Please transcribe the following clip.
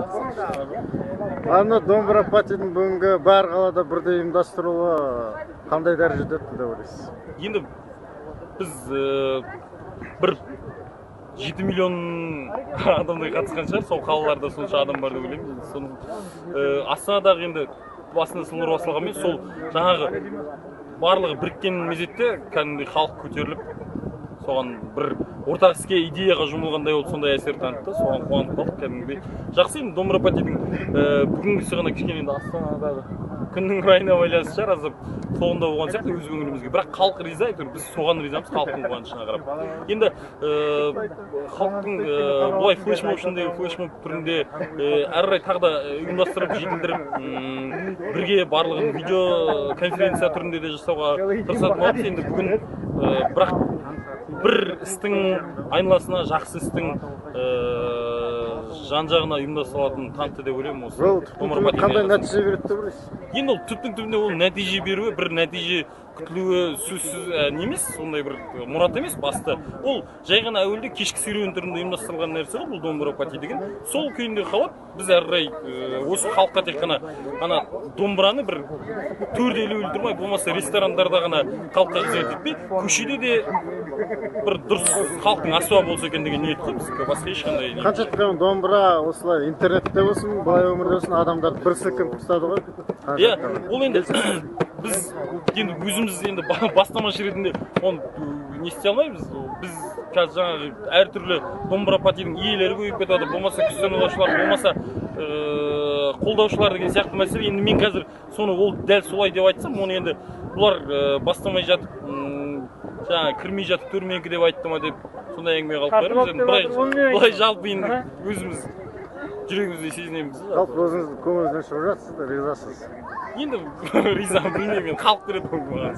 Аны домбыра патидің бүгінгі бар қалада бірдей ұйымдастырылуы қандай дәрежеде өтті деп ойлайсыз? Енді біз бір 7 миллион адамдай қатысқан шығар, сол қалаларда сонша адам бар деп ойлаймын. Астанадағы енді басында сылдыр басылғанмен сол жаңағы барлығы біріккен мезетте кәдімгідей халық көтеріліп, соған бір ортақ іске идеяға жұмылғандай болып сондай әсер танытты. Соған қуанып қалдық кәдімгідей. Жақсы, енді домбыра патидің бүгінгісі ғана кішкене енді Астанадағы күннің райына байланысты шығар, азап соғында болған сияқты өз көңілімізге. Бірақ халық риза, әйтеуір біз соған ризамыз, халықтың қуанышына қарап. Енді халықтың бұлай флешмобшындегі флешмоб түрінде әрі қарай тағы да ұйымдастырып, жетілдіріп, бірге барлығын видео конференция түрінде де жасауға тырысатын боламыз. Енді бүгін бірақ бір істің айналасына, жақсы істің жан-жағына ұйымдастырылатынын танытты деп ойлаймын осы. Қандай нәтиже береді деп ойлайсыз? Енді ол түптің түбінде ол нәтиже беруі, бір нәтиже күтілуі сөзсіз немес, сондай бір мұрат емес басты. Ол жай ғана әуелде кешкі серуен түрінде ұйымдастырылған нәрсе ғой, бұл домбыра пати деген. Сол күйінде қалып, біз әрі қарай осы халыққа тек қана домбыраны бір төрде ілулі тұрмай, болмаса ресторандарда ғана халыққа қызмет етпей, көшеде де бір дұрыс халықтың асуа болса екен деген ниеттеміз. Басқа ешқандай. Қанша домбыра осылай интернетте болсын, былай өмірде болсын, адамдарды бір сілкініп тастады ғой. Иә, ол енді біз енді өзіміз енді бастамашы ретінде оны не істей алмаймыз. Біз қазір жаңағы әртүрлі домбыра патидің иелері көбейіп кетеді, болмаса күстаналаушылар, болмаса қолдаушылар деген сияқты мәселе. Енді мен қазір соны ол дәл солай деп айтсам, оны енді бұлар бастамай жатып, жаңағы кірмей жатып төрменікі деп айтты ма деп сондай әңгіме қалып қоямыз. Бұлай жалпы енді өзіміз жүрегімізде сезінеміз. Жалпы өзіңіз көңіліңізден шығып жатсыз, ризасыз. Енді риза білмеймін, халық береді ғой маған.